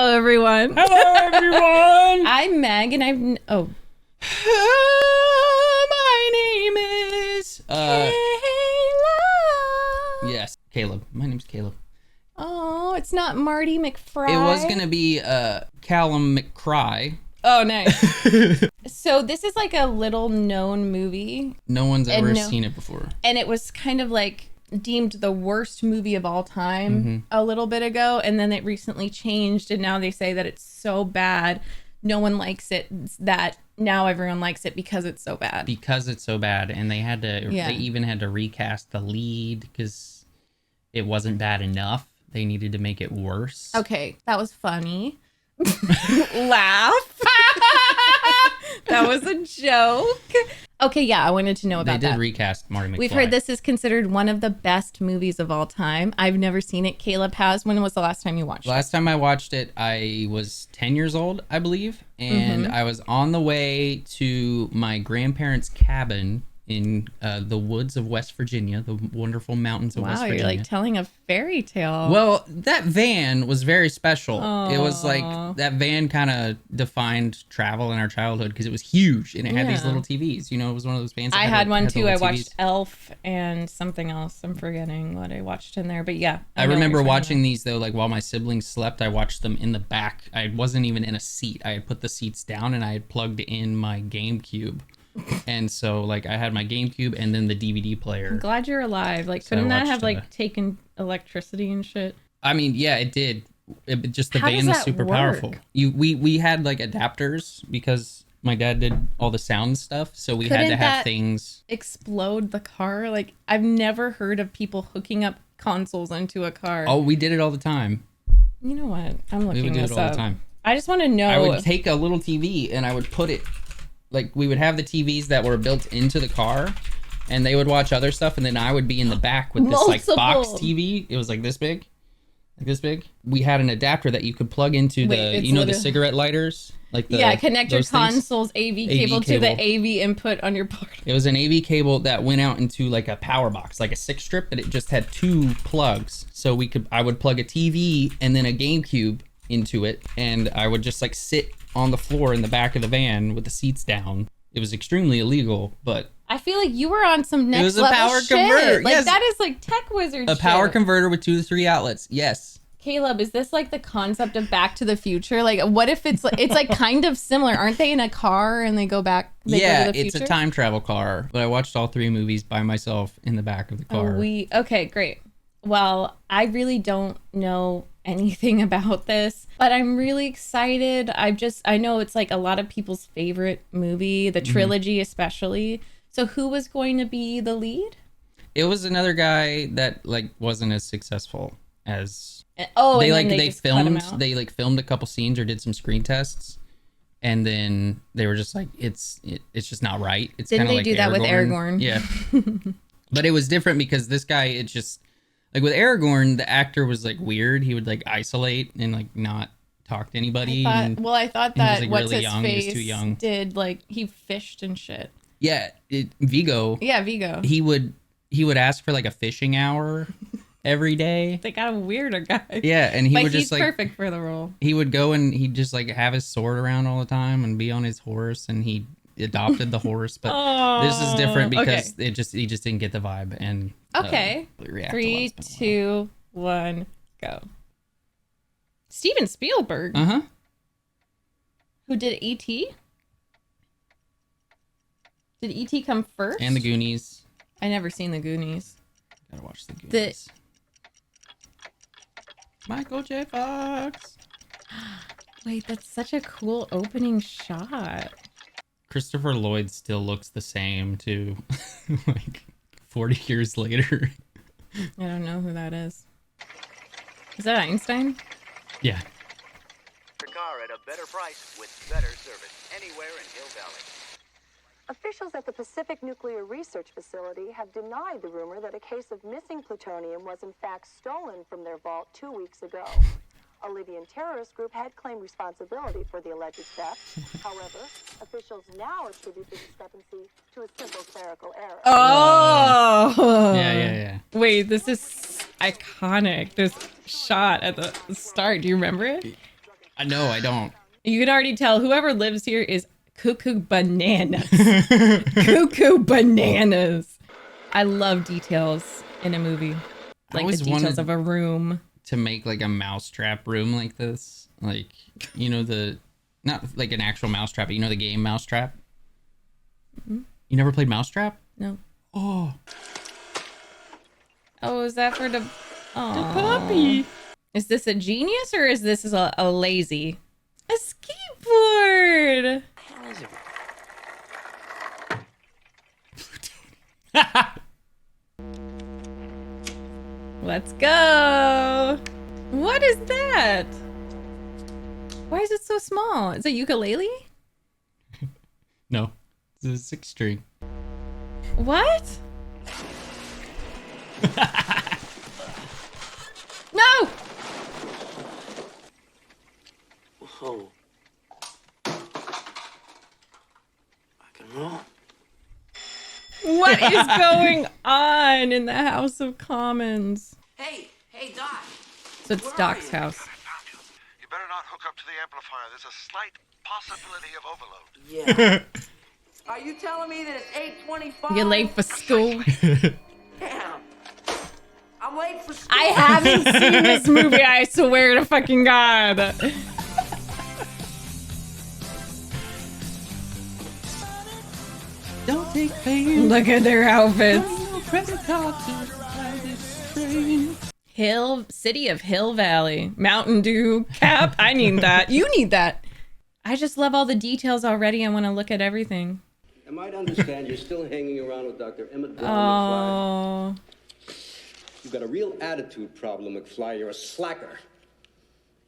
Hello, everyone. Hello, everyone. I'm Meg, and my name is Caleb. Yes, Caleb. My name's Caleb. Oh, it's not Marty McFry. It was gonna be Callum McCry. Oh, nice. So this is like a little known movie. No one's ever seen it before. And it was kind of like deemed the worst movie of all time a little bit ago, and then it recently changed, and now they say that it's so bad no one likes it, that now everyone likes it because it's so bad. Because it's so bad, and they had to they even had to recast the lead because it wasn't bad enough. They needed to make it worse. Okay, that was funny. Laugh. That was a joke. Okay, yeah, I wanted to know about that. They did recast Marty McFly. We've heard this is considered one of the best movies of all time. I've never seen it. Caleb has. When was the last time you watched it? Last time I watched it, I was 10 years old, I believe. And I was on the way to my grandparents' cabin in the woods of West Virginia, the wonderful mountains of West Virginia. Wow, you're like telling a fairy tale. Well, that van was very special. Aww. It was like, that van kind of defined travel in our childhood because it was huge and it had these little TVs. You know, it was one of those vans. I had one too. I watched Elf and something else. I'm forgetting what I watched in there, but yeah. I remember watching these though, like while my siblings slept, I watched them in the back. I wasn't even in a seat. I had put the seats down and I had plugged in my GameCube. And so like I had my GameCube and then the DVD player. I'm glad you're alive. Like, So couldn't that have like taken electricity and shit? I mean, yeah, it did. Just the How van does was that super work? powerful. We had like adapters because my dad did all the sound stuff, so we had to have things explode the car. Like, I've never heard of people hooking up consoles into a car. Oh, we did it all the time. You know what? I'm looking We would do this it all up. the time. I just want to know. I would take a little TV and I would put it, like we would have the TVs that were built into the car and they would watch other stuff and then I would be in the back with this like box TV. It was like this big. Like this big. We had an adapter that you could plug into the cigarette lighters. Like connect your console's AV cable to the AV input on your board. It was an AV cable that went out into like a power box, like a 6-strip, but it just had 2 plugs. So I would plug a TV and then a GameCube into it, and I would just like sit on the floor in the back of the van with the seats down. It was extremely illegal, but I feel like you were on some next level It was a power shit. converter. Like, yes. that is like tech wizard shit. A power converter with 2 to 3 outlets. Yes. Caleb, is this like the concept of Back to the Future? Like, what if it's like kind of similar? Aren't they in a car and they go back? Go to the future? It's a time travel car. But I watched all 3 movies by myself in the back of the car. Okay, great. Well, I really don't know anything about this, but I'm really excited. I know it's like a lot of people's favorite movie, the trilogy especially. So who was going to be the lead? It was another guy that like wasn't as successful as they filmed a couple scenes or did some screen tests, and then they were just like it's just not right. It's Didn't kind of they like do that with Aragorn? Yeah. But it was different because this guy, it just like with Aragorn, the actor was like weird. He would like isolate and like not talk to anybody. I thought that like, what's really his young. face He was too young. did like he fished and shit. Yeah, Vigo. Yeah, Vigo. He would ask for like a fishing hour every day. They got a weirder guy. Yeah, and but would he's just like perfect for the role. He would go and he'd just like have his sword around all the time and be on his horse, and he adopted the horse. But this is different because he just didn't get the vibe. And okay, 3, 2, 1, go. Steven Spielberg. Who did E.T.? Did E.T. come first? And the Goonies. I never seen the Goonies. Gotta watch the Goonies. Michael J. Fox. Wait, that's such a cool opening shot. Christopher Lloyd still looks the same too, like 40 years later. I don't know who that is. Is that Einstein? Yeah. Your car at a better price with better service anywhere in Hill Valley. Officials at the Pacific Nuclear Research Facility have denied the rumor that a case of missing plutonium was in fact stolen from their vault 2 weeks ago. A Libyan terrorist group had claimed responsibility for the alleged theft. However, officials now attribute the discrepancy to a simple clerical error. Oh! Yeah. Wait, this is iconic. This shot at the start. Do you remember it? I know, I don't. You can already tell whoever lives here is cuckoo bananas. Cuckoo bananas. I love details in a movie. Like the details of a room. To make like a mousetrap room like this. Like, you know, not like an actual mousetrap, but you know the game Mousetrap? Mm-hmm. You never played Mousetrap? No. Oh. Oh, is that for the puppy? Is this a genius or is this a lazy? A skateboard. How is it? Let's go. What is that? Why is it so small? Is it ukulele? No, it's a 6-string. What? No! Whoa. Rock and roll. What is going on in the House of Commons? Hey, Doc. So it's Doc's house. I found you. You better not hook up to the amplifier. There's a slight possibility of overload. Yeah. Are you telling me that it's 8:25? You're late for school. Damn. I'm late for school. I haven't seen this movie, I swear to fucking God. Don't take pain. Look at their outfits. City of Hill Valley. Mountain Dew cap. I need that. You need that. I just love all the details already. I want to look at everything. I might understand you're still hanging around with Dr. Emmett Brown, Oh. McFly. You've got a real attitude problem, McFly. You're a slacker.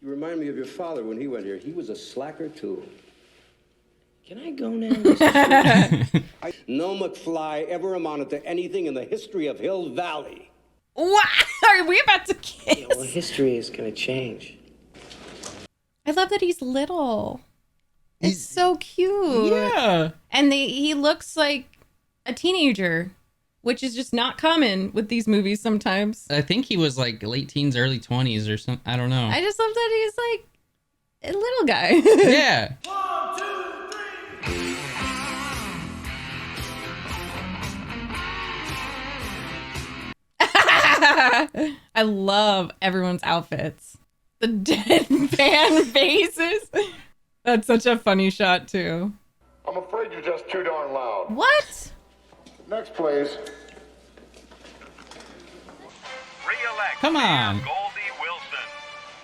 You remind me of your father when he went here. He was a slacker, too. Can I go now? No McFly ever amounted to anything in the history of Hill Valley. What? Are we about to kiss? Yeah, well, history is going to change. I love that he's little. It's so cute. Yeah. And he looks like a teenager, which is just not common with these movies sometimes. I think he was like late teens, early 20s or something. I don't know. I just love that he's like a little guy. Yeah. 1, 2, 3. I love everyone's outfits. The deadpan faces. That's such a funny shot, too. I'm afraid you're just too darn loud. What? Next, please. Re-elect Come on. Goldie Wilson.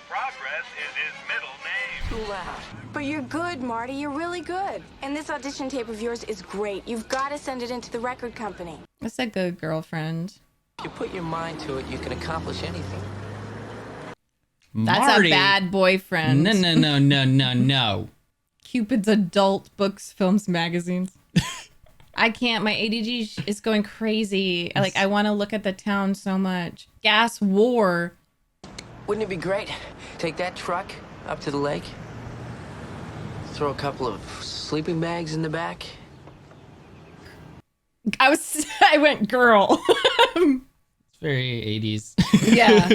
Progress is his middle name. Too loud. But you're good, Marty. You're really good. And this audition tape of yours is great. You've got to send it into the record company. That's a good girlfriend. If you put your mind to it, you can accomplish anything. That's Marty. a bad boyfriend. No. Cupid's adult books, films, magazines. I can't. My ADD is going crazy. Like, I want to look at the town so much. Gas war. Wouldn't it be great? Take that truck up to the lake. Throw a couple of sleeping bags in the back. I went girl. It's very 80s. Yeah.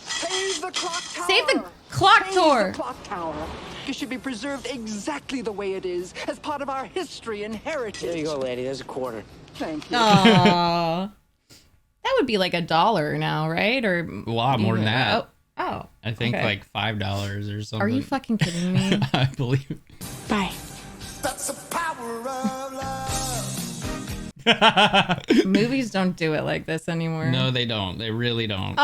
Save the clock tower! Save the clock Save tower. the clock tower. It should be preserved exactly the way it is, as part of our history and heritage. There you go, lady. There's a quarter. Thank you. Aww. That would be like $1 now, right? Or A lot more than that. Oh. I think okay. like $5 or something. Are you fucking kidding me? I believe it. Bye. That's the power of love. Movies don't do it like this anymore. No, they don't. They really don't. Oh.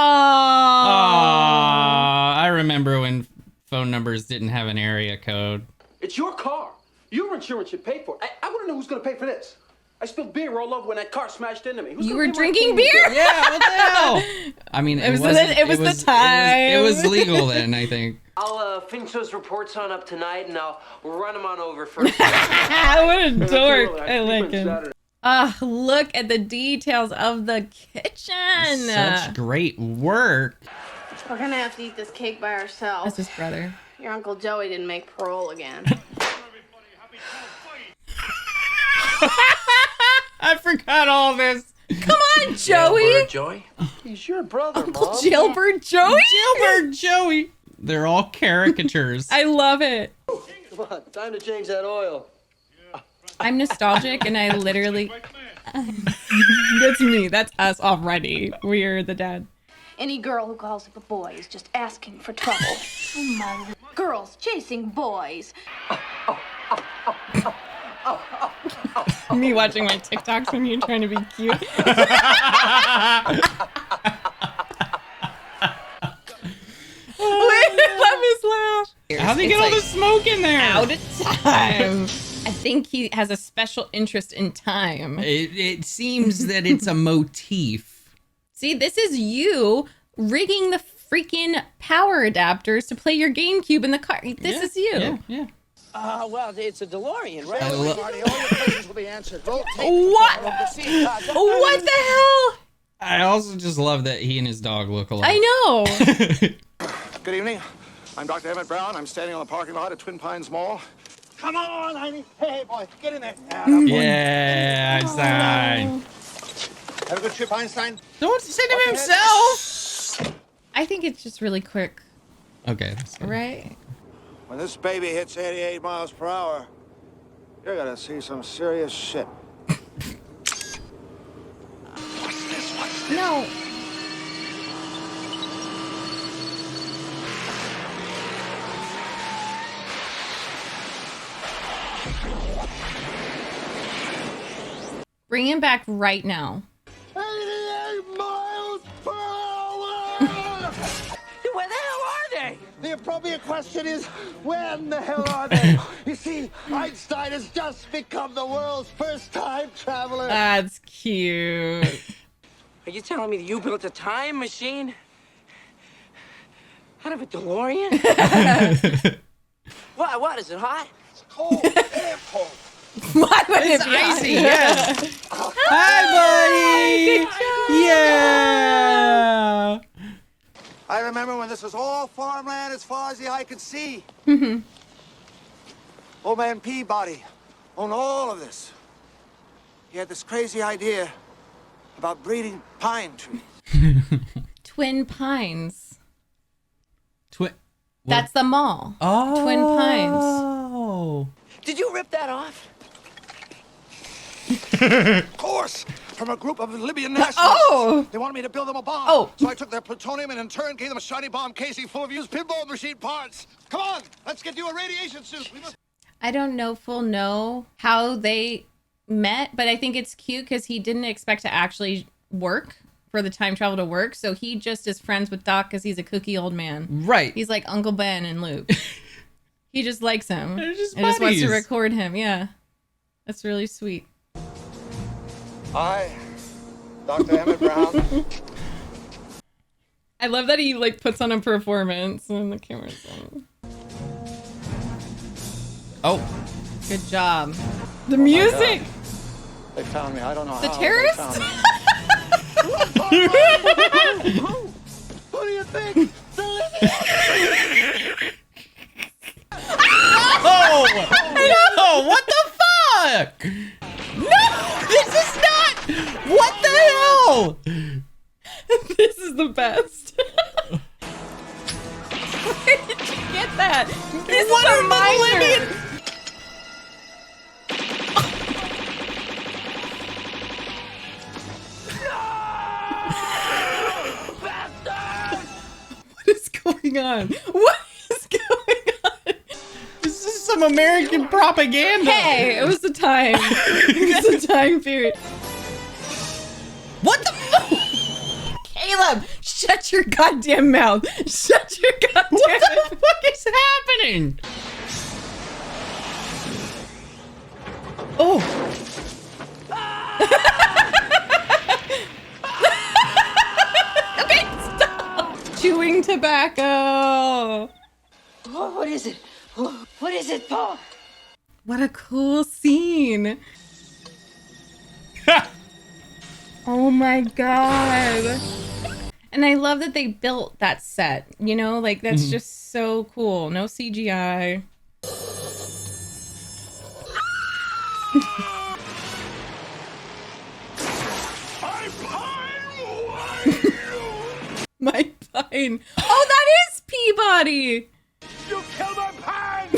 I remember when phone numbers didn't have an area code. It's your car. Your insurance should pay for it. I want to know who's going to pay for this. I spilled beer all over when that car smashed into me. Who's You gonna were pay my drinking cleaning beer? bill? Yeah, what the hell? I mean, it was the time. It was legal then, I think. I'll finish those reports on up tonight, and I'll run them on over first. What a dork. I Keep like it him. Saturday. Look at the details of the kitchen. Such great work. We're gonna have to eat this cake by ourselves. That's his brother. Your Uncle Joey didn't make parole again. I forgot all this. Come on, Joey. Jailbird Joey? He's your brother, Uncle Mom. Jailbird Joey. Gilbert Joey. They're all caricatures. I love it. Come on, time to change that oil. I'm nostalgic, and I literally... That's me. That's us already. We're the dad. Any girl who calls up a boy is just asking for trouble. Oh my. Girls chasing boys. Me watching my TikToks when you're trying to be cute. Let me laugh. How'd he get all the smoke in there? Out of time. I think he has a special interest in time. It seems that it's a motif. See, this is you rigging the freaking power adapters to play your GameCube in the car. This is you. Yeah. Well, it's a DeLorean, right? Marty, all your questions will be answered. What? What the hell? I also just love that he and his dog look alike. I know. Good evening. I'm Dr. Emmett Brown. I'm standing on the parking lot at Twin Pines Mall. Come on, Heine. Hey, boy, get in there. Yeah, Einstein. Have a good trip, Einstein. Don't send him himself. I think it's just really quick. Okay. That's good. Right? When this baby hits 88 miles per hour, you're gonna see some serious shit. No. Bring him back right now. 88 miles per hour! Where the hell are they? The appropriate question is, when the hell are they? You see, Einstein has just become the world's first time traveler. That's cute. Are you telling me that you built a time machine? Out of a DeLorean? What, is it hot? It's cold, damn cold. Why would It's it be icy, yeah. Hi, buddy. Yeah. I remember when this was all farmland as far as the eye could see. Old man Peabody owned all of this. He had this crazy idea about breeding pine trees. Twin Pines. What? That's the mall. Oh. Twin Pines. Oh. Did you rip that off? Of course, from a group of Libyan nationalists. Oh! They wanted me to build them a bomb. Oh. So I took their plutonium and in turn gave them a shiny bomb casing full of used pinball machine parts. Come on, let's get you a radiation suit. I don't know how they met, but I think it's cute because he didn't expect to actually work for the time travel to work. So he just is friends with Doc because he's a kooky old man. Right. He's like Uncle Ben and Luke. He just likes him. They're just and just wants to buddies. record him. Yeah. That's really sweet. Hi, Dr. Emmett Brown. I love that he like puts on a performance when the camera's on. Oh. Good job. The music. They found me. I don't know The how. terrorists? Who do you think? Oh! No! What the fuck? No! This is not! What the hell? This is the best. Where did you get that? This What is are a the minor. Libyan- What is going on? What is going on? This is some American propaganda. Hey, it was the time. It was the time period. What the fuck? Caleb, shut your goddamn mouth. Shut your goddamn What the fuck is happening? Oh. Okay, stop. Chewing tobacco. What is it? What is it, Paul? What a cool scene. Oh my god. And I love that they built that set. You know, like that's just so cool. No CGI. My pine. Oh, that is Peabody. You killed my pine!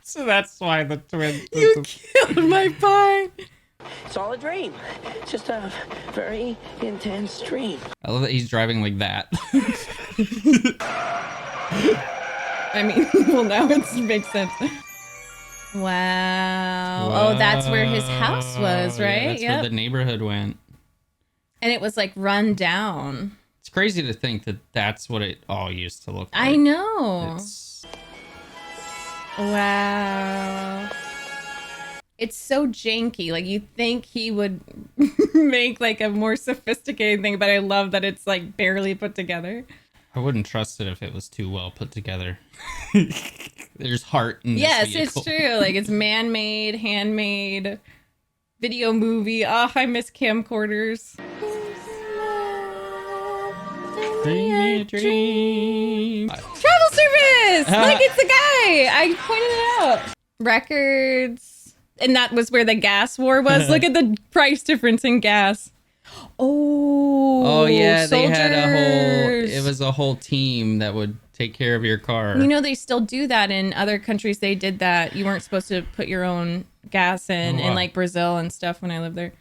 So that's why the twin. You killed my pine. It's all a dream. It's just a very intense dream. I love that he's driving like that. I mean, well, now it makes sense. Wow. Oh, that's where his house was, right? Yeah, that's where the neighborhood went. And it was like run down. It's crazy to think that that's what it all used to look like. I know. Wow. It's so janky. Like, you think he would make like a more sophisticated thing, but I love that it's like barely put together. I wouldn't trust it if it was too well put together. There's heart in this Yes, vehicle. it's true. Like, it's man-made, handmade, video movie. Oh, I miss camcorders. Bring me a dream. Travel service! Like, it's the guy! I pointed it out. Records. And that was where the gas war was. Look at the price difference in gas. Oh Yeah, soldiers. they had a whole. It was a whole team that would take care of your car. You know, they still do that in other countries. They did that. You weren't supposed to put your own gas in like Brazil and stuff when I lived there.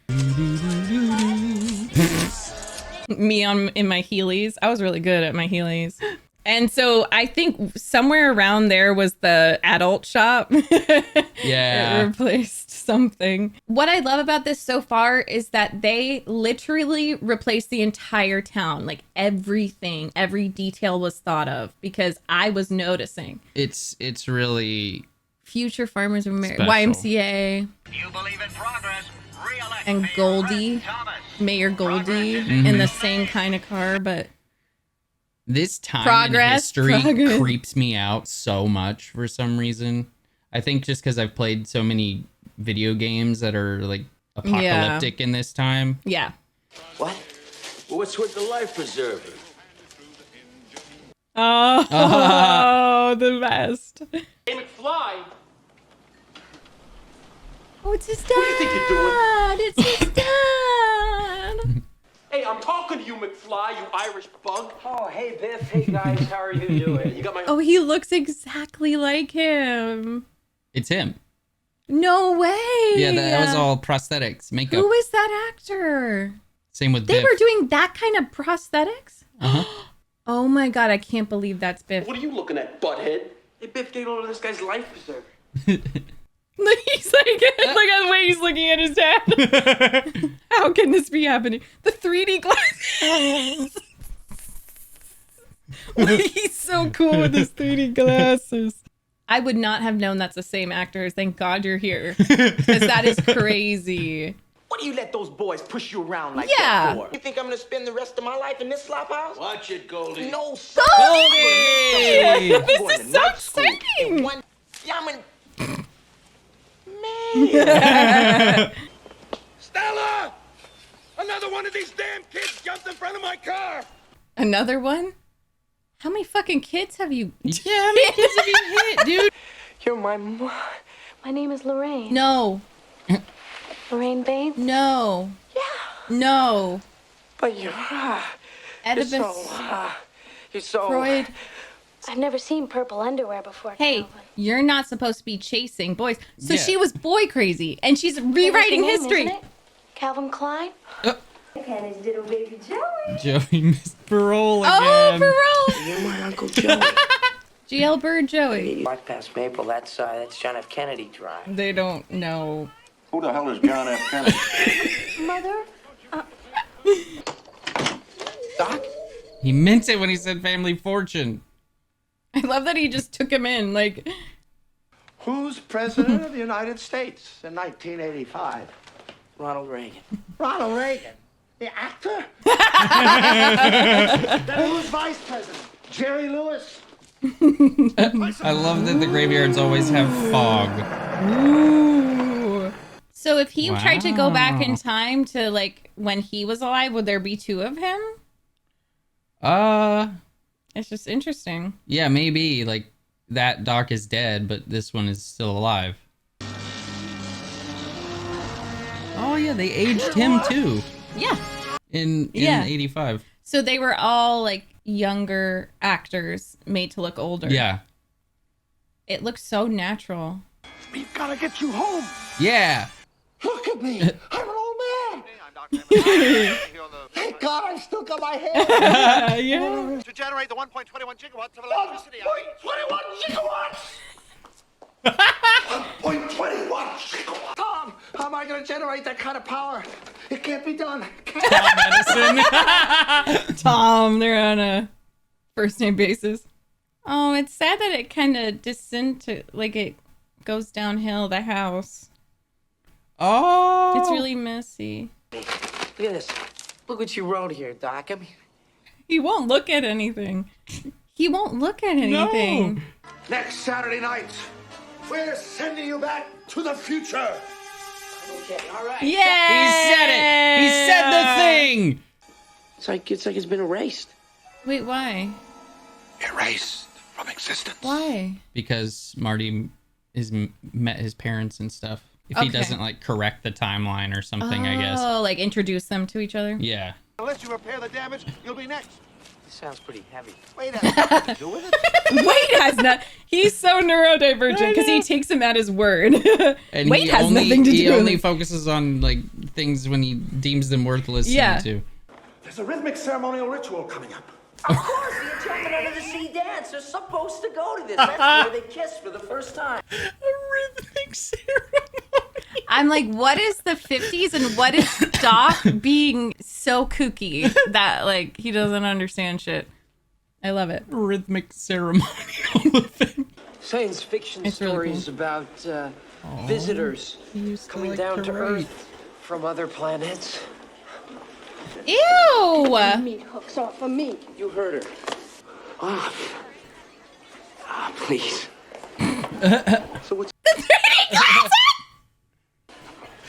Me in my Heelys. I was really good at my Heelys. And so I think somewhere around there was the adult shop. Yeah. It replaced something. What I love about this so far is that they literally replaced the entire town. Like, everything, every detail was thought of, because I was noticing. It's really Future Farmers of America, special. YMCA, You believe in progress. Re-elect and Mayor Goldie, Fred Thomas. Mayor Goldie, Mm-hmm. in the same kind of car, but this time in Progress. history creeps me out so much for some reason. I think just because I've played so many video games that are like apocalyptic in this time. yeah. What? What's with the life preserver? Oh, the best. Hey, McFly! Oh, it's his dad. What do you think you're doing? It's his dad. Hey, I'm talking to you, McFly, you Irish bug. Oh, hey, Biff. Hey, guys. How are you doing? You got my... Oh, he looks exactly like him. It's him. No way. Yeah, that was all prosthetics, makeup. Who is that actor? Same with They Biff. were doing that kind of prosthetics? Uh-huh. Oh my God, I can't believe that's Biff. What are you looking at, butthead? Hey, Biff, get over this guy's life preserver. He's like, look at the way he's looking at his dad. How can this be happening? The 3D glasses. He's so cool with his 3D glasses. I would not have known that's the same actor. Thank God you're here. Because that is crazy. What do you let those boys push you around like Yeah. that for? You think I'm gonna spend the rest of my life in this flop house? Watch it, Goldie. No, sir. Goldie! I'm This going is to so night school. exciting. One, yeah, I'm in... Stella! Another one of these damn kids jumped in front of my car! Another one? How many fucking kids have you? Yeah, how many kids have you hit, dude? You're my mom. My name is Lorraine. No. Lorraine Baines? No. Yeah. No. But you're Oedipus. You're so... Freud. I've never seen purple underwear before, Hey, Calvin. you're not supposed to be chasing boys. So Yeah. she was boy crazy, and she's rewriting That was the name, history. isn't it? Calvin Klein? And his little baby Joey. Joey missed parole again. Oh, parole. You're my Uncle Joey. GL Bird Joey. Walk past Maple. That's John F. Kennedy Drive. They don't know. Who the hell is John F. Kennedy? Mother? Doc? He meant it when he said family fortune. I love that he just took him in. Like, Who's president of the United States in 1985? Ronald Reagan. Ronald Reagan. The actor? Then who's vice president? Jerry Lewis? I love that the graveyards always have fog. ooh. So if he tried to go back in Wow. time to like when he was alive, would there be two of him? It's just interesting. Yeah, maybe like that Doc is dead, but this one is still alive. Oh yeah, they aged him too Yeah. in Yeah. 85. So they were all like younger actors made to look older. Yeah. It looks so natural. We've got to get you home. Yeah. Look at me. I'm an old man. Thank God I still got my hair. Yeah. To generate the 1.21 gigawatts of electricity. 1.21 gigawatts. 1.21 gigawatts. Tom, how am I going to generate that kind of power? It can't be done. Tom, they're on a first name basis. Oh, it's sad that it kind of like it goes downhill, the house. Oh. It's really messy. Look at this. Look what you wrote here, Doc. I mean, He won't look at anything. He won't look at anything. No. Next Saturday night, we're sending you back to the future. okay, all right. Yeah. He said it. He said the thing. It's like it's been erased. Wait, why? Erased from existence. Why? Because Marty met his parents and stuff. If he doesn't like correct the timeline or something, I guess. Oh, like introduce them to each other? Yeah. Unless you repair the damage, you'll be next. This sounds pretty heavy. Wait a minute. Do with it? Wade has not. He's so neurodivergent because he takes him at his word. And Wade has nothing to do. He only focuses on like things when he deems them worth listening to. There's a rhythmic ceremonial ritual coming up. Of course, the Enchantment Under the Sea dance. They're supposed to go to this. That's where they kiss for the first time. A rhythmic ceremony. I'm like, what is the 50s and what is Doc being so kooky that like he doesn't understand shit? I love it. Rhythmic ceremonial thing. Science fiction It's really stories about visitors coming down to Earth from other planets. Ew! Meat hooks off of me. You heard her. Please. So what's...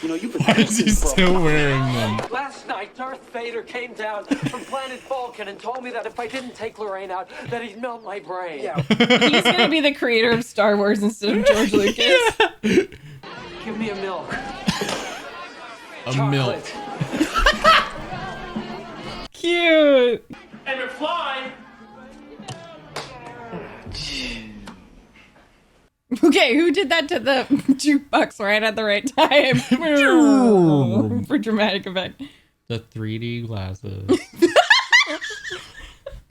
You know, you've been... Why is he still wearing them? Last night, Darth Vader came down from planet Vulcan and told me that if I didn't take Lorraine out, that he'd melt my brain. Yeah. He's gonna be the creator of Star Wars instead of George Lucas. Give me a milk. A milk. Cute. And McFly. Okay, who did that to the jukebox right at the right time? For dramatic effect. The 3D glasses.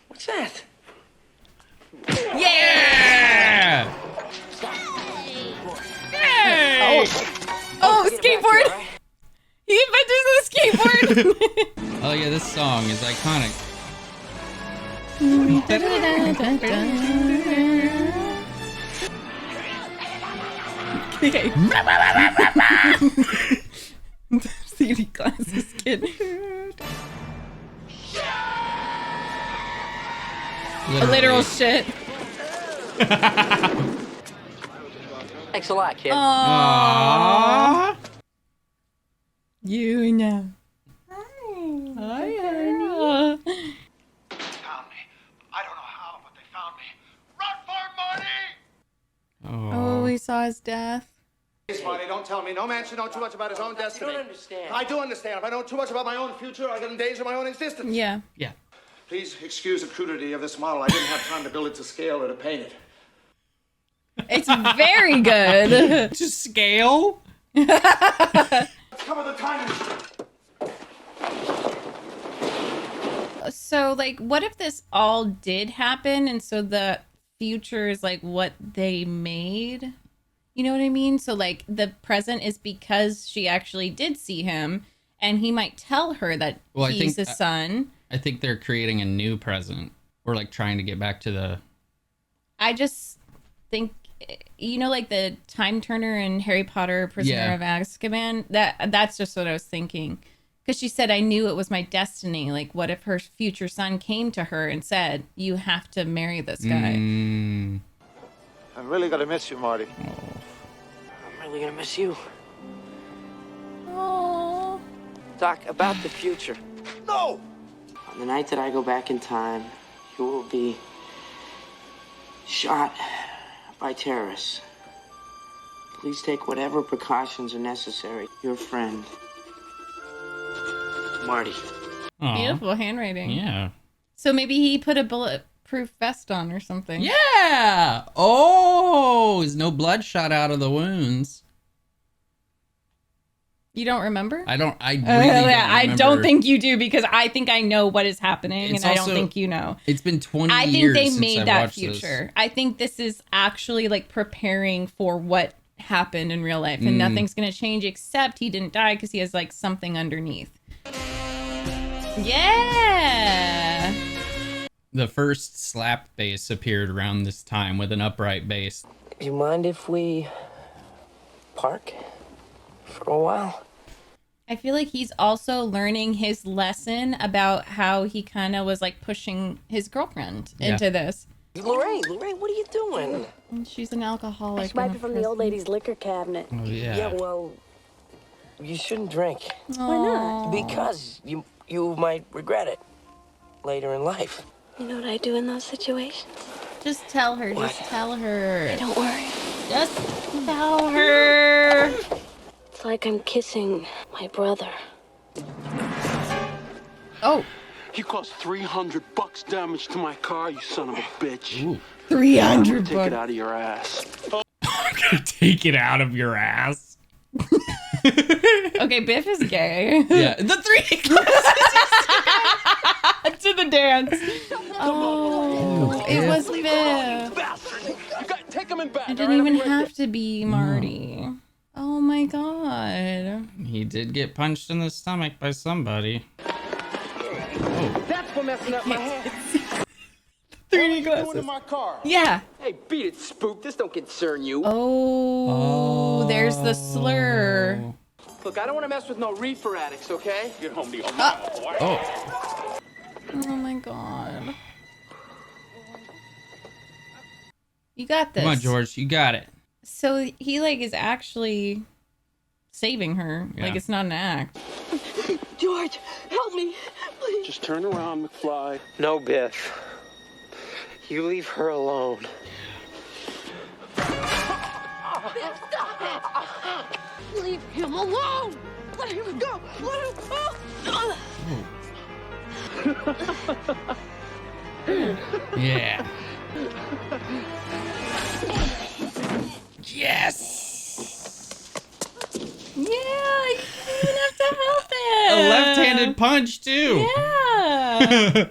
What's that? Yeah! Hey! Oh, skateboard! He invented the skateboard! Oh yeah, this song is iconic. Okay. 3D glasses kid. A literal shit. Thanks a lot, kid. Aww. You know. Hi, honey. Found me. I don't know how, but they found me. Run for Marty! Oh, we saw his death. Please, Marty, don't tell me. No man should know too much about his own destiny. You don't understand. I do understand. If I know too much about my own future, I could endanger my own existence. Yeah. Yeah. Please excuse the crudity of this model. I didn't have time to build it to scale or to paint it. It's very good. To scale? Cover the time. So, like, what if this all did happen and so the future is like what they made? You know what I mean? So, like, the present is because she actually did see him and he might tell her that he's his son. I think they're creating a new present. Or, like, trying to get back to the... I just think, you know, like the Time Turner and Harry Potter Prisoner of Azkaban? That's just what I was thinking. Because she said, I knew it was my destiny. Like, what if her future son came to her and said, you have to marry this guy? I'm really gonna miss you, Marty. I'm really gonna miss you. Oh. Doc, about the future. No! On the night that I go back in time, you will be shot by terrorists. Please take whatever precautions are necessary. Your friend, Marty. Aw. Beautiful handwriting. Yeah. So maybe he put a bulletproof vest on or something. Yeah. Oh, there's no blood shot out of the wounds. You don't remember? I really I don't don't remember. think you do because I think I know what is happening It's and I don't also- think you know. It's been 20 I think years they since made I that watched this. future. I think this is actually like preparing for what happened in real life and nothing's going to change except he didn't die because he has like something underneath. Yeah. The first slap bass appeared around this time with an upright bass. You mind if we park for a while? I feel like he's also learning his lesson about how he kind of was like pushing his girlfriend into this. Lorraine, what are you doing? And she's an alcoholic. I swiped it from the old lady's liquor cabinet. Oh, yeah. Yeah, well, you shouldn't drink. Why not? Because you might regret it later in life. You know what I do in those situations? Just tell her. What? Just tell her. Don't worry. Just tell her. It's like I'm kissing my brother. Oh. You caused $300 damage to my car, you son of a bitch. Ooh. 300 Take it out of your ass. I'm gonna take it out of your ass. Okay, Biff is gay. Yeah, the three to the dance. Oh, it was Biff. You got take him in back. It didn't even have to be Marty. Oh my god. He did get punched in the stomach by somebody. That's for messing up my head. 3D Going in glasses. my car. Yeah. Hey, beat it, spook. This don't concern you. Oh, there's the slur. Look, I don't want to mess with no reefer addicts, okay? Get home to your Oh. Oh my god. You got this. Come on, George, you got it. So he like is actually saving her. Yeah. Like it's not an act. George, help me, please. Just turn around, McFly. No, Biff. You leave her alone. Leave him alone. Let him go. Let him go. Yeah. Yes. Yeah, you didn't have to help it. A left-handed punch too. Yeah.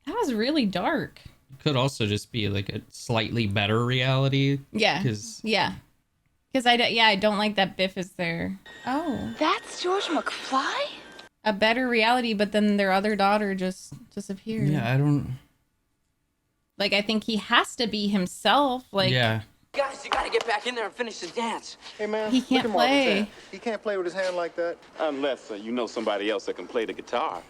That was really dark. Could also just be like a slightly better reality. Yeah. Because Because I don't like that Biff is there. Oh. That's George McFly? A better reality, but then their other daughter just disappeared. yeah, I don't. Like, I think he has to be himself. Like, Yeah. Guys, you gotta get back in there and finish the dance. Hey, man. He can't look at Marvin's play. hand. He can't play with his hand like that. Unless you know somebody else that can play the guitar.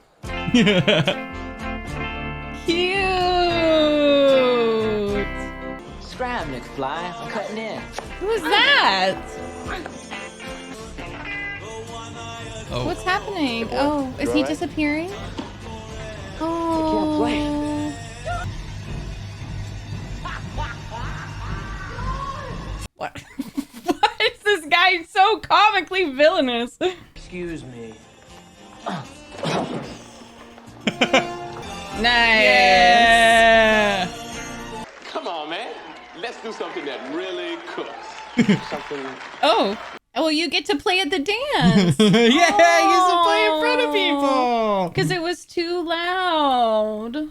Cute. Scram, McFly. I'm cutting in. Who's that? Oh. What's happening? Oh, is he disappearing? Oh. What? Why is this guy so comically villainous? Excuse me. Nice. Yeah. Come on, man. Let's do something that really cooks. Something. Oh. Well, you get to play at the dance. Yeah, you used to play in front of people. Because it was too loud.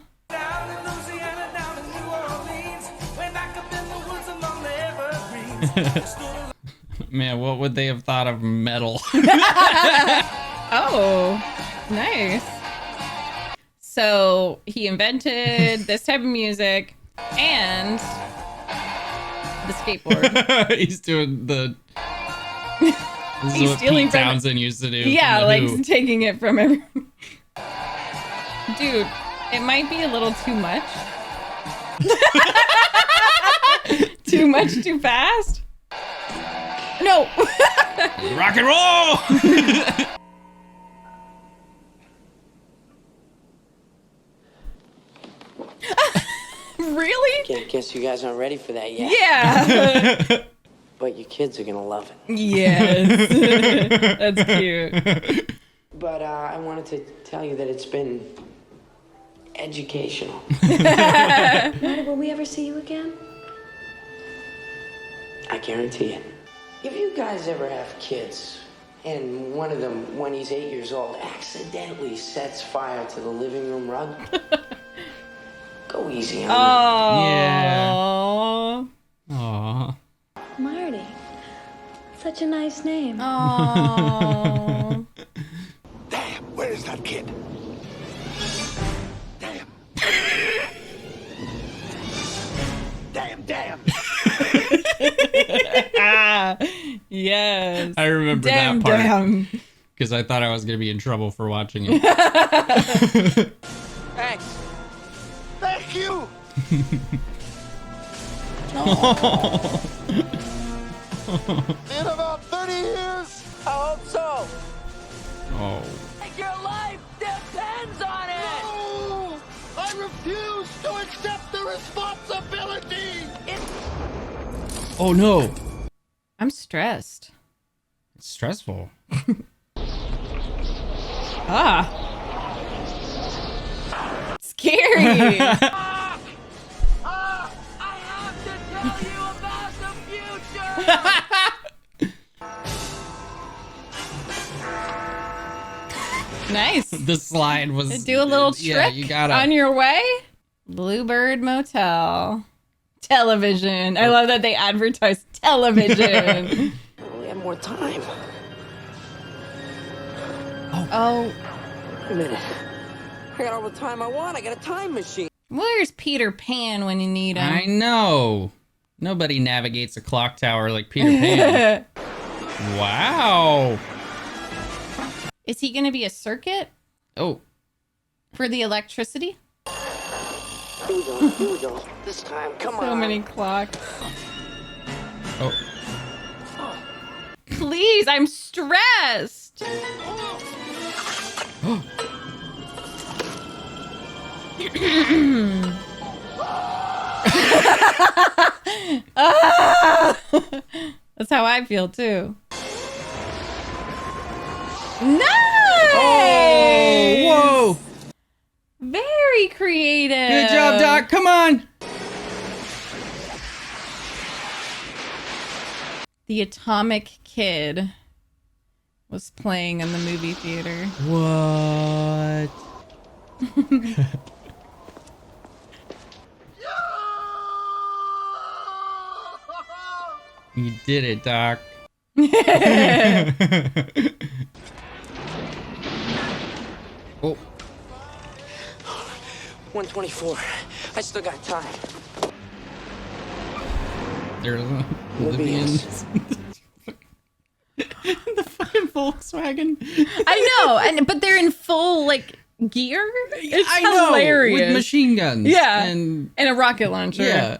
Man, what would they have thought of metal? Oh, nice. So he invented this type of music and the skateboard. He's doing the. This He's is what stealing Pete from- Townsend used to do. Yeah, from The like Who. taking it from everyone. Dude, it might be a little too much. Too much, too fast? No. Rock and roll! Really? Guess you guys aren't ready for that yet. Yeah. But your kids are gonna love it. Yes. That's cute. but I wanted to tell you that it's been educational. Marty, will we ever see you again? I guarantee it. If you guys ever have kids, and one of them, when he's 8 years old, accidentally sets fire to the living room rug, go easy on him. Yeah. Aww. Marty. Such a nice name. Oh. Damn, where is that kid? Damn. Damn. Yes. I remember that part. Because I thought I was going to be in trouble for watching it. Thanks. Thank you. In about 30 years? I hope so. Oh. Your life depends on it. No! I refuse to accept the responsibility. Oh no. I'm stressed. It's stressful. Scary. I have to tell you about the future. Nice. The slide was... Do a little trick yeah, you gotta... on your way. Bluebird Motel. Television. I love that they advertise television. We have more time. Oh. Wait a minute. I got all the time I want. I got a time machine. Where's Peter Pan when you need him? I know. Nobody navigates a clock tower like Peter Pan. Wow. Is he going to be a circuit? Oh. For the electricity? Here we go. This time, come on. So many clocks. Oh. Please, I'm stressed. That's how I feel too. Nice! Oh, whoa! Very creative. Good job, Doc. Come on. The Atomic Kid was playing in the movie theater. What? You did it, Doc. Oh. 1:24. I still got time. There's Libyans. The fucking Volkswagen. I know, but they're in full like gear. It's hilarious. With machine guns. Yeah, and a rocket launcher. Yeah.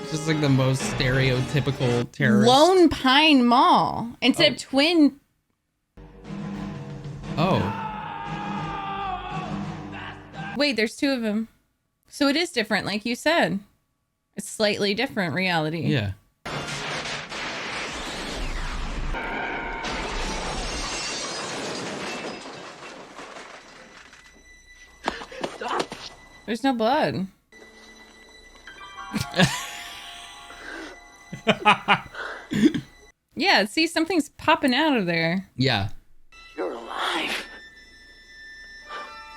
Just like the most stereotypical terrorist. Lone Pine Mall instead of Twin. Oh. Wait, there's two of them. So it is different, like you said. It's slightly different reality. Yeah. There's no blood. Yeah, see, something's popping out of there. Yeah. You're alive.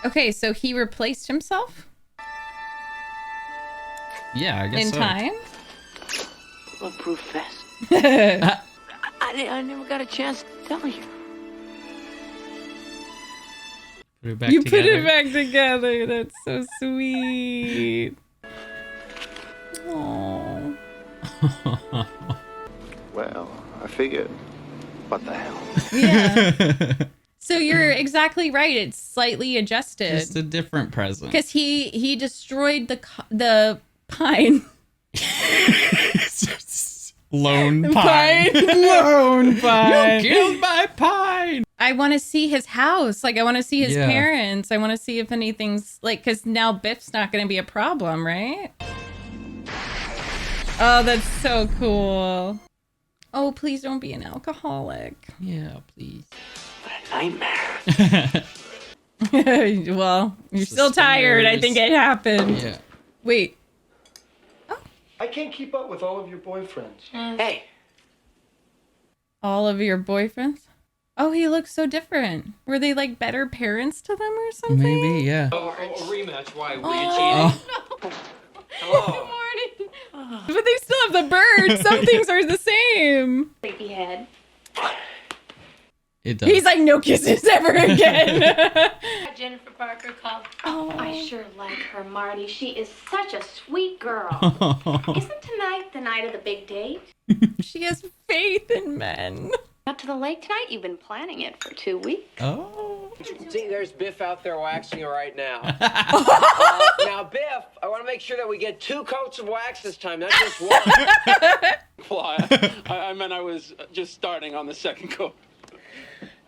Okay, so he replaced himself? Yeah, I guess in so. time? Bulletproof vest. I never got a chance to tell you. Put it back you together. put it back together. That's so sweet. Aww. Well, I figured. What the hell? Yeah. So you're exactly right. It's slightly adjusted. Just a different present. Because he destroyed the pine. Lone Pine. Lone Pine. You killed my pine. I want to see his house. Like, I want to see his parents. I want to see if anything's like, because now Biff's not going to be a problem, right? Oh, that's so cool. Oh, please don't be an alcoholic. Yeah, please. But I nightmare. Well, you're still tired. I think it happened. Yeah. Wait. I can't keep up with all of your boyfriends. Hey. All of your boyfriends? Oh, he looks so different. Were they like better parents to them or something? Maybe, yeah. Oh, a rematch. Why? Were you cheating? Hello. Marty. But they still have the bird. Some things are the same. Sleepyhead. It does. He's like, no kisses ever again. Jennifer Parker called. Oh, I sure like her, Marty. She is such a sweet girl. Isn't tonight the night of the big date? She has faith in men. Up to the lake tonight? You've been planning it for 2 weeks. Oh. See, there's Biff out there waxing her right now. Now, Biff, I want to make sure that we get 2 coats of wax this time, not just one. Well, I meant I was just starting on the second coat.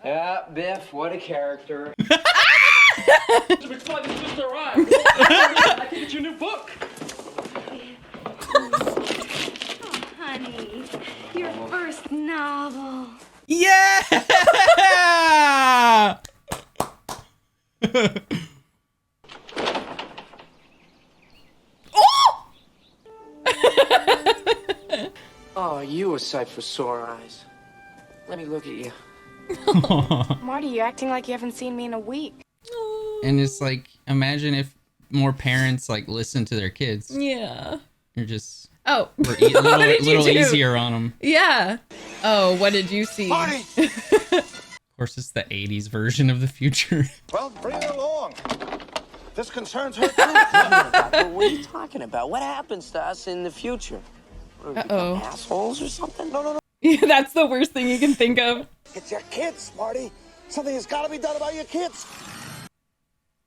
Yeah, Biff, what a character. It's fun, it's just arrived. I think it's your new book. Oh, honey, your first novel. Yeah! Oh, you a sight for sore eyes. Let me look at you. Marty, you're acting like you haven't seen me in a week. And it's like, imagine if more parents like listen to their kids. Yeah. You're just a little easier on them. Yeah. Oh, what did you see? Marty! Of course, it's the 80s version of the future. Well, bring her along. This concerns her too. What are you talking about? What happens to us in the future? Uh-oh. Assholes or something? No. Yeah, that's the worst thing you can think of. It's your kids, Marty. Something has got to be done about your kids.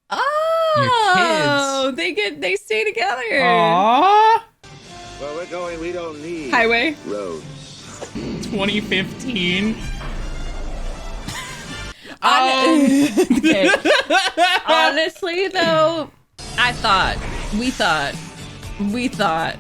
Oh, they stay together. Aww. Where we're going, we don't need Highway. roads. 2015. Okay. Honestly, though, we thought,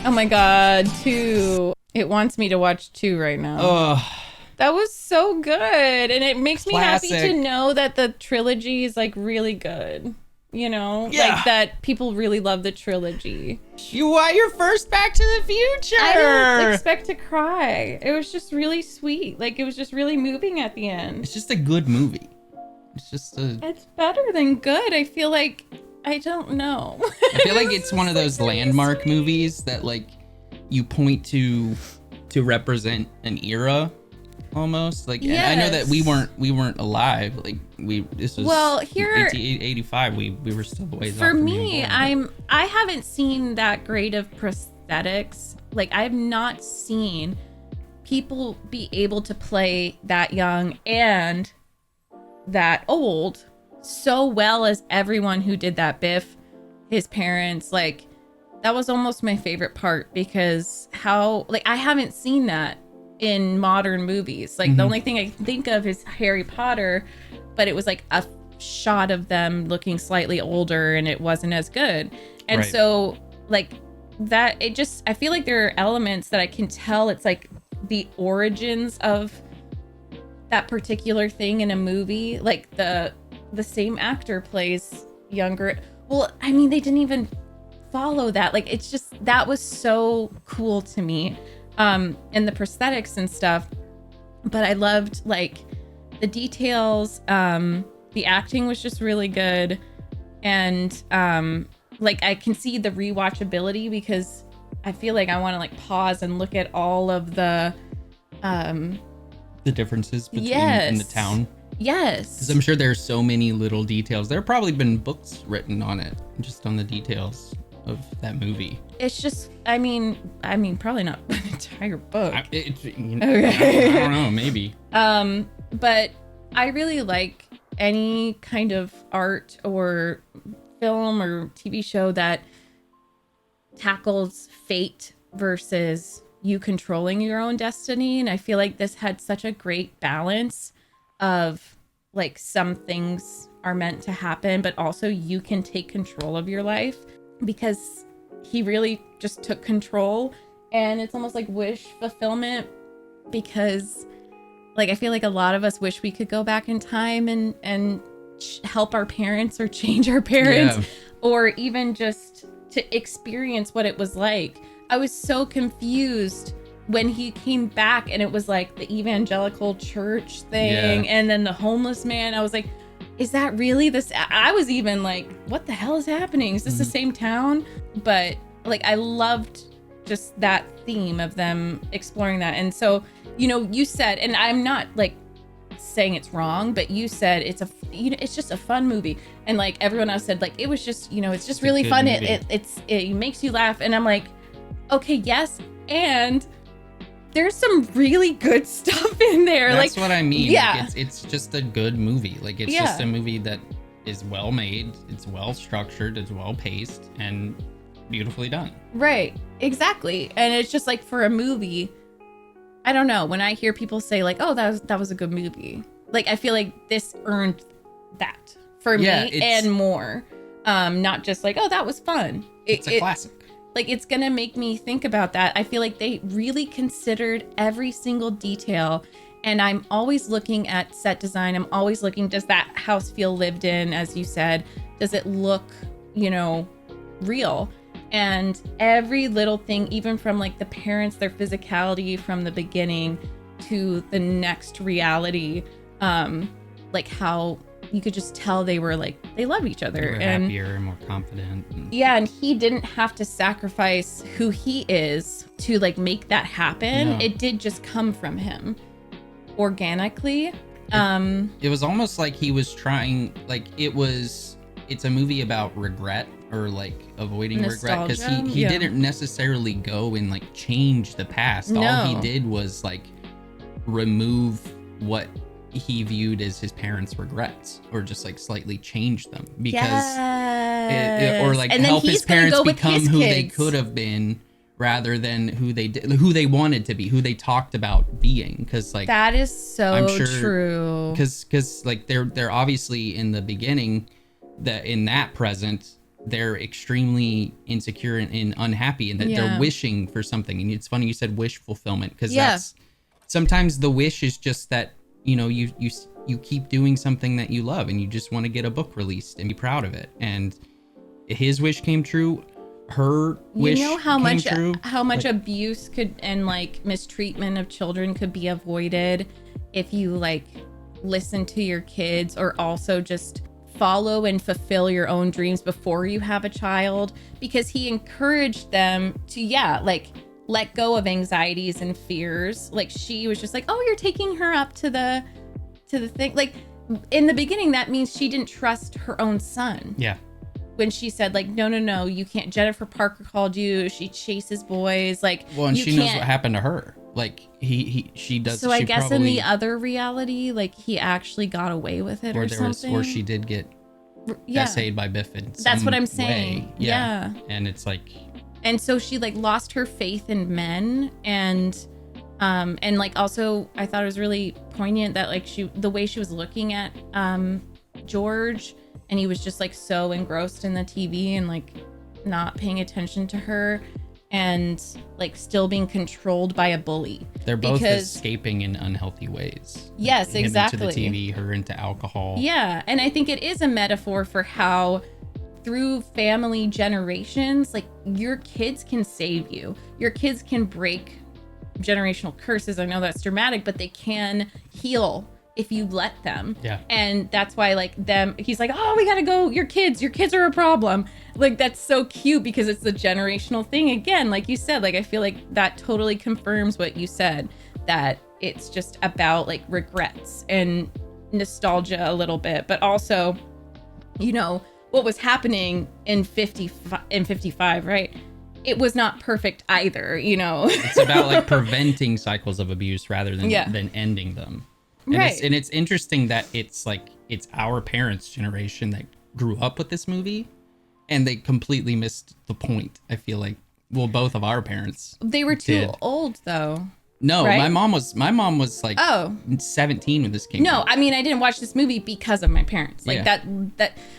oh my God, 2. It wants me to watch 2 right now. Oh. That was so good. And it makes me happy Classic. to know that the trilogy is like really good. You know? Yeah. Like that people really love the trilogy. You're first Back to the Future. I didn't expect to cry. It was just really sweet. Like it was just really moving at the end. It's just a good movie. It's better than good. I feel like, I don't know. I feel like it's one of those landmark movies that like you point to represent an era almost. Like and I know that we weren't alive. Like this was here 1885. We were still ways off. For me, I haven't seen that great of prosthetics. Like I've not seen people be able to play that young and that old so well as everyone who did that. Biff, his parents, like that was almost my favorite part because I haven't seen that in modern movies. Like the only thing I can think of is Harry Potter, but it was like a shot of them looking slightly older and it wasn't as good. And so like that, I feel like there are elements that I can tell it's like the origins of that particular thing in a movie. Like the same actor plays younger. Well, I mean, they didn't even follow that. Like it's just, that was so cool to me. And the prosthetics and stuff, but I loved like the details. The acting was just really good. And like I can see the rewatchability because I feel like I want to like pause and look at all of the differences between in the town. Yes. Because I'm sure there's so many little details. There have probably been books written on it, just on the details of that movie. It's just, I mean, probably not an entire book. Okay. I don't know, maybe. But I really like any kind of art or film or TV show that tackles fate versus you controlling your own destiny. And I feel like this had such a great balance of like some things are meant to happen, but also you can take control of your life, because he really just took control. And it's almost like wish fulfillment, because Like, I feel like a lot of us wish we could go back in time and help our parents or change our parents, or even just to experience what it was like. I was so confused when he came back and it was like the evangelical church thing and then the homeless man. I was like, is that really this? I was even like, what the hell is happening? Is this the same town? But like, I loved just that theme of them exploring that. And so, you know, you said, and I'm not like saying it's wrong, but you said it's just a fun movie. And like everyone else said, like, it was just, you know, it's just really fun. It makes you laugh. And I'm like, okay, yes. And there's some really good stuff in there. That's like what I mean. Yeah. Like, it's just a good movie. Like, it's just a movie that is well made. It's well structured. It's well paced and beautifully done. Right. Exactly. And it's just like, for a movie, I don't know, when I hear people say like, oh, that was a good movie, like, I feel like this earned that for me and more. Not just like, oh, that was fun. It's a classic. Like, it's gonna make me think about that. I feel like they really considered every single detail. And I'm always looking at set design. I'm always looking, does that house feel lived in, as you said? Does it look, you know, real? And every little thing, even from like the parents, their physicality from the beginning to the next reality, like how you could just tell they were like, they love each other. They were happier and more confident. And he didn't have to sacrifice who he is to like make that happen. No. It did just come from him organically. It was almost like he was trying, like, it's a movie about regret, or like avoiding regret, because he didn't necessarily go and like change the past. No. All he did was like remove what he viewed as his parents' regrets, or just like slightly change them, because or like help his parents become who they could have been, rather than who they wanted to be, who they talked about being. Because like, that is so true. Because like they're obviously in the beginning, that in that present, they're extremely insecure and unhappy, and that they're wishing for something. And it's funny you said wish fulfillment, because that's sometimes the wish is just that, you know, you keep doing something that you love, and you just want to get a book released and be proud of it. And his wish came true. Her wish, you know how much abuse could, and like mistreatment of children could be avoided if you like listen to your kids, or also just follow and fulfill your own dreams before you have a child. Because he encouraged them to like let go of anxieties and fears. Like, she was just like, oh, you're taking her up to the thing. Like, in the beginning, that means she didn't trust her own son. Yeah. When she said like, no, you can't. Jennifer Parker called you. She chases boys. Like, well, and she knows what happened to her. Like, she does. So I guess in the other reality, like, he actually got away with it, or something. Or she did get essayed by Biff in some That's what I'm saying. Yeah. And it's like, and so she like lost her faith in men, and like, also I thought it was really poignant that like the way she was looking at George, and he was just like so engrossed in the TV and like not paying attention to her, and like still being controlled by a bully. They're both escaping in unhealthy ways. Yes, him exactly. Into the TV, her into alcohol. Yeah, and I think it is a metaphor for how through family generations, like, your kids can save you. Your kids can break generational curses. I know that's dramatic, but they can heal if you let them. Yeah. And that's why like he's like, oh, we gotta go. Your kids are a problem. Like, that's so cute, because it's a generational thing. Again, like you said, like, I feel like that totally confirms what you said, that it's just about like regrets and nostalgia a little bit, but also, you know, what was happening in 55, right? It was not perfect either, you know. It's about like preventing cycles of abuse rather than ending them. And right. It's interesting that it's like, it's our parents' generation that grew up with this movie, and they completely missed the point. I feel like, well, both of our parents. They were too old though. No, right? my mom was like 17 when this came out. No, I mean, I didn't watch this movie because of my parents. Like that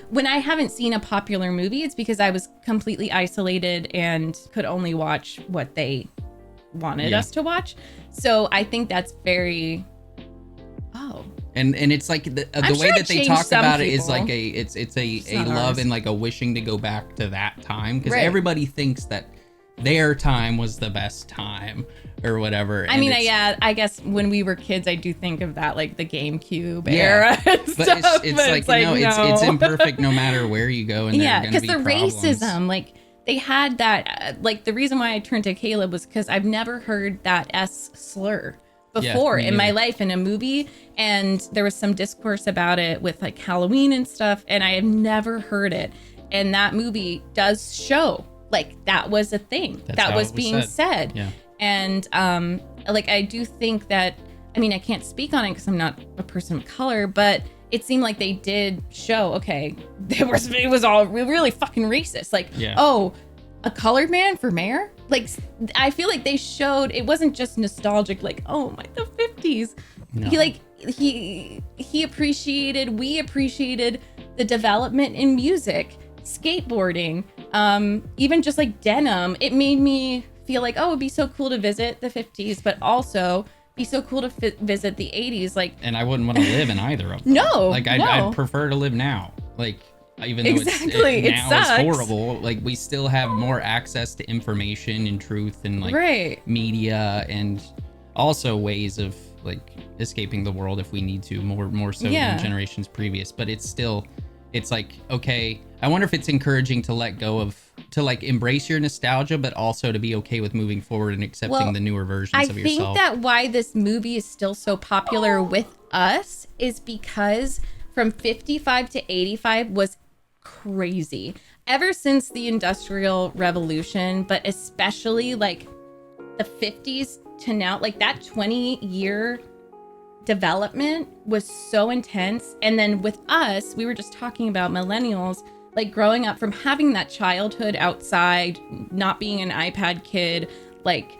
when I haven't seen a popular movie, it's because I was completely isolated and could only watch what they wanted us to watch. So I think that's very And it's like the way that they talk about it is like it's a love and like a wishing to go back to that time, because everybody thinks that their time was the best time or whatever. I mean, I guess when we were kids, I do think of that, like the GameCube era. And but stuff, it's like no, it's imperfect no matter where you go. And because the racism, like they had that, like the reason why I turned to Caleb was because I've never heard that S slur before in my life in a movie, and there was some discourse about it with like Halloween and stuff, and I have never heard it. And that movie does show like that was a thing that was being said. Yeah. And like I do think that, I mean, I can't speak on it because I'm not a person of color, but it seemed like they did show, okay, it was all really fucking racist. Like, oh, a colored man for mayor? Like, I feel like they showed, it wasn't just nostalgic, like, oh my, the 50s. No. We appreciated the development in music, skateboarding, even just like denim. It made me feel like, oh, it'd be so cool to visit the 50s, but also be so cool to visit the 80s. Like, and I wouldn't want to live in either of them. No, like I'd prefer to live now. Like, even though it now is horrible, like we still have more access to information and truth and like media, and also ways of like escaping the world if we need to, more so than generations previous. But it's like, okay, I wonder if it's encouraging to let go of, to like embrace your nostalgia, but also to be okay with moving forward and accepting the newer versions of yourself. I think that why this movie is still so popular with us is because from 55 to 85 was crazy. Ever since the Industrial Revolution, but especially like the 50s to now, like that 20-year development was so intense. And then with us, we were just talking about millennials, like growing up from having that childhood outside, not being an iPad kid, like,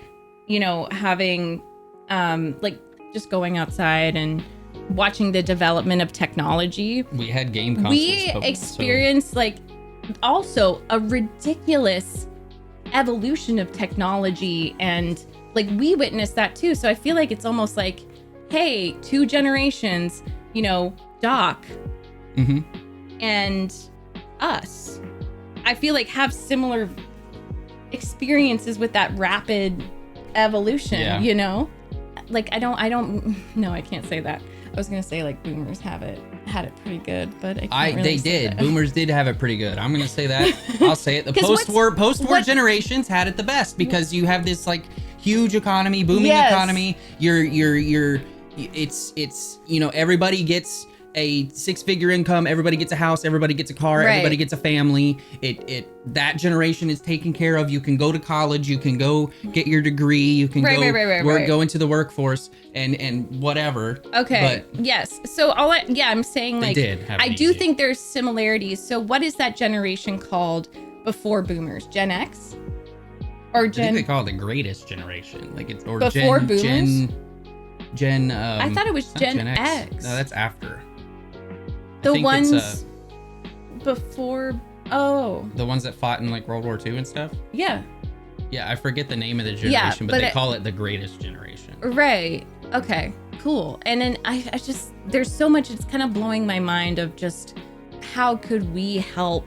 you know, having like just going outside and watching the development of technology. We had game consoles. We experienced like also a ridiculous evolution of technology, and like we witnessed that too. So I feel like it's almost like, hey, 2 generations, you know, Doc and us, I feel like have similar experiences with that rapid evolution, you know? Like I can't say that. I was gonna say like boomers had it pretty good, but I can't really say that. Boomers did have it pretty good. I'm gonna say that. I'll say it. The post-war generations had it the best, because you have this like huge economy, booming economy. It's you know, everybody gets a 6-figure income, everybody gets a house, everybody gets a car, everybody gets a family. That generation is taken care of. You can go to college, you can go get your degree, you can go into the workforce and whatever. Okay. But yes. So I'm saying like I do think there's similarities. So what is that generation called before boomers? Gen X? Or Gen? I think they call it the greatest generation. Like it's or before boomers? Gen I thought it was Gen X. No, that's after. The ones before, the ones that fought in like World War II and stuff? Yeah. Yeah, I forget the name of the generation, but they call it the greatest generation. Right. Okay, cool. And then I just, there's so much, it's kind of blowing my mind of just how could we help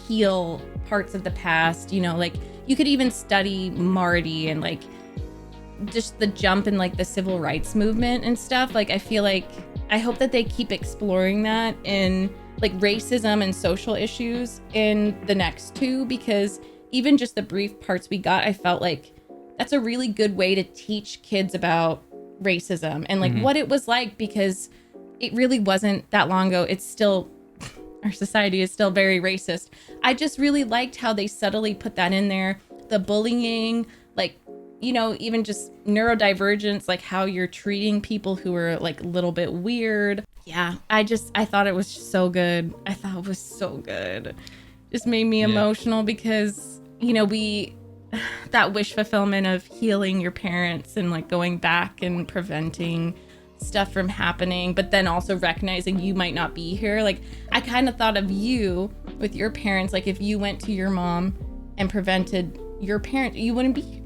heal parts of the past, you know, like you could even study Marty and like just the jump in like the civil rights movement and stuff. Like I feel like I hope that they keep exploring that in like racism and social issues in the next 2, because even just the brief parts we got, I felt like that's a really good way to teach kids about racism and like what it was like, because it really wasn't that long ago. It's still, our society is still very racist. I just really liked how they subtly put that in there. The bullying, like, you know, even just neurodivergence, like how you're treating people who are like a little bit weird. Yeah, I thought it was so good. I thought it was so good. Just made me emotional because, you know, that wish fulfillment of healing your parents and like going back and preventing stuff from happening, but then also recognizing you might not be here. Like I kind of thought of you with your parents, like if you went to your mom and prevented your parent, you wouldn't be here.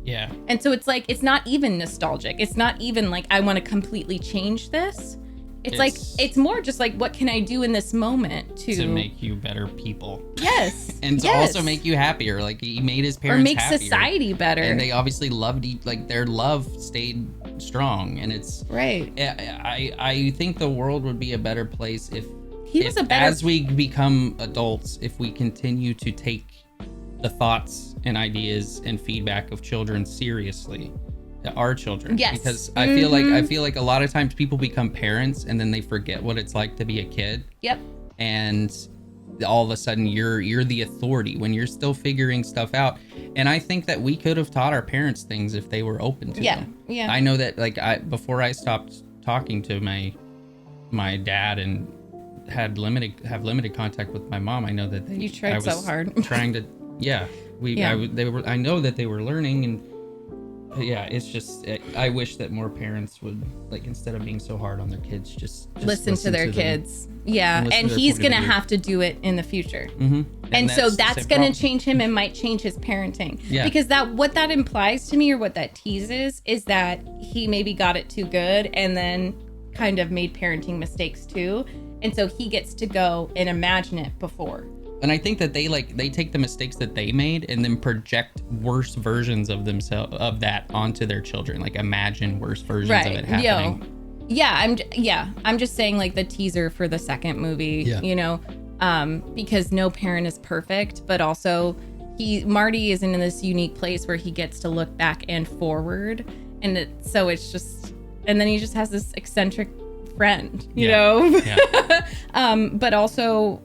Yeah. And so it's like, it's not even nostalgic. It's not even like, I want to completely change this. It's like, it's more just like, what can I do in this moment to make you better people? Yes. And to also make you happier. Like, he made his parents or make happier. society better. And they obviously loved, like, their love stayed strong. And it's right. I think the world would be a better place if as we become adults, if we continue to take the thoughts and ideas and feedback of children seriously. Our children. Yes. Because I feel like a lot of times people become parents and then they forget what it's like to be a kid. Yep. And all of a sudden you're the authority when you're still figuring stuff out. And I think that we could have taught our parents things if they were open to them. Yeah. I know that, like, before I stopped talking to my dad and have limited contact with my mom, I know that you tried so hard trying to I know that they were learning. And yeah, it's just, I wish that more parents would, like, instead of being so hard on their kids, just listen to their kids. Yeah. And he's going to have to do it in the future. Mm-hmm. And so that's going to change him and might change his parenting. Yeah. Because what that implies to me, or what that teases, is that he maybe got it too good and then kind of made parenting mistakes too. And so he gets to go and imagine it before. And I think that they take the mistakes that they made and then project worse versions of themselves, of that, onto their children. Like, imagine worse versions of it happening. I'm just saying, like, the teaser for the second movie, because no parent is perfect, but also Marty is in this unique place where he gets to look back and forward. And it's just, and then he just has this eccentric friend, you know? Yeah. But also,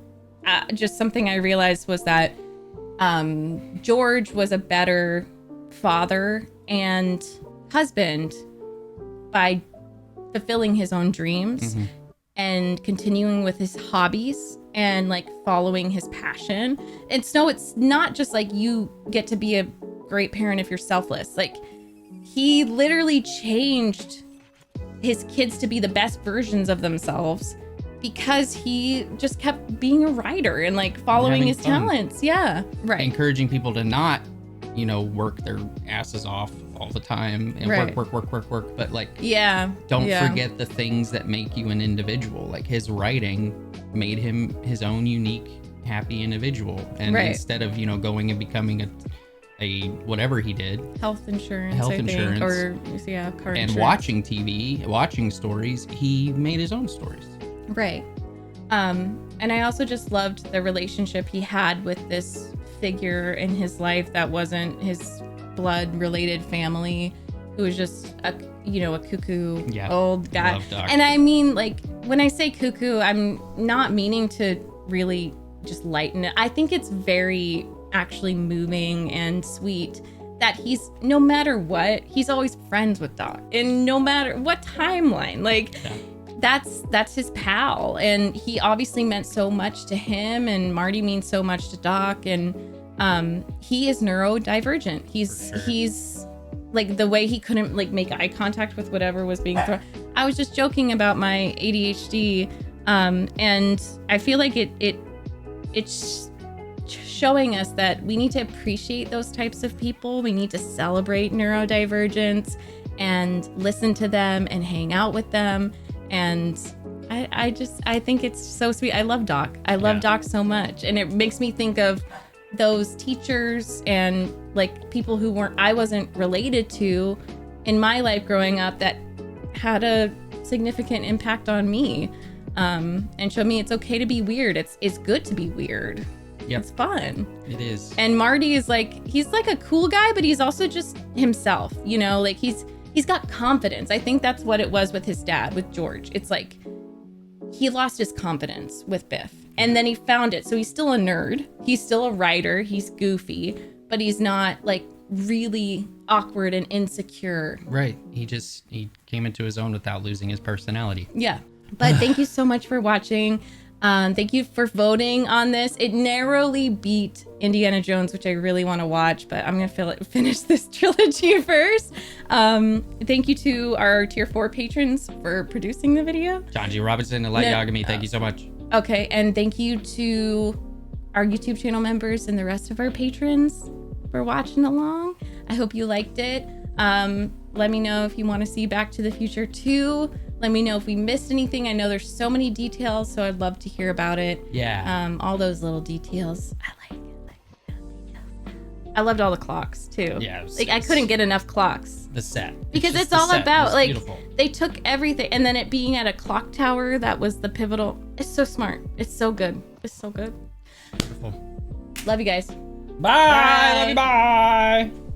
just something I realized was that George was a better father and husband by fulfilling his own dreams and continuing with his hobbies and, like, following his passion. And so it's not just like you get to be a great parent if you're selfless. Like, he literally changed his kids to be the best versions of themselves because he just kept being a writer and, like, following his talents. Yeah. Right. Encouraging people to not, work their asses off all the time and work. But, like, don't forget the things that make you an individual. Like, his writing made him his own unique, happy individual. And instead of, going and becoming a whatever he did, health insurance, car and insurance. Watching TV, watching stories, he made his own stories. Right. And I also just loved the relationship he had with this figure in his life that wasn't his blood related family, who was just a cuckoo old guy. And I mean, like, when I say cuckoo, I'm not meaning to really just lighten it. I think it's very actually moving and sweet that he's, no matter what, he's always friends with Doc, and no matter what timeline, like, that's his pal. And he obviously meant so much to him, and Marty means so much to Doc. And he is neurodivergent. He's like, the way he couldn't, like, make eye contact with whatever was being thrown. I was just joking about my ADHD, and I feel like it's showing us that we need to appreciate those types of people. We need to celebrate neurodivergence and listen to them and hang out with them. And I think it's so sweet. I love Doc. I love Doc so much. And it makes me think of those teachers and, like, people who I wasn't related to in my life growing up that had a significant impact on me, and showed me it's okay to be weird. It's good to be weird. Yep. It's fun. It is. And Marty is he's like a cool guy, but he's also just himself, like, he's got confidence. I think that's what it was with his dad, with George. It's like he lost his confidence with Biff, and then he found it. So he's still a nerd. He's still a writer. He's goofy, but he's not, like, really awkward and insecure. Right. He came into his own without losing his personality. Yeah. But thank you so much for watching. Thank you for voting on this. It narrowly beat Indiana Jones, which I really want to watch, but I'm going to finish this trilogy first. Thank you to our tier 4 patrons for producing the video. John G. Robinson and Light Yagami, thank you so much. Okay, and thank you to our YouTube channel members and the rest of our patrons for watching along. I hope you liked it. Let me know if you want to see Back to the Future 2. Let me know if we missed anything. I know there's so many details, so I'd love to hear about it. Yeah. All those little details. I like it. I loved all the clocks too. Yeah. Like I couldn't get enough clocks. The set. Because it's all about like they took everything, and then it being at a clock tower that was the pivotal. It's so smart. It's so good. It's so good. Beautiful. Love you guys. Bye. Love you. Bye.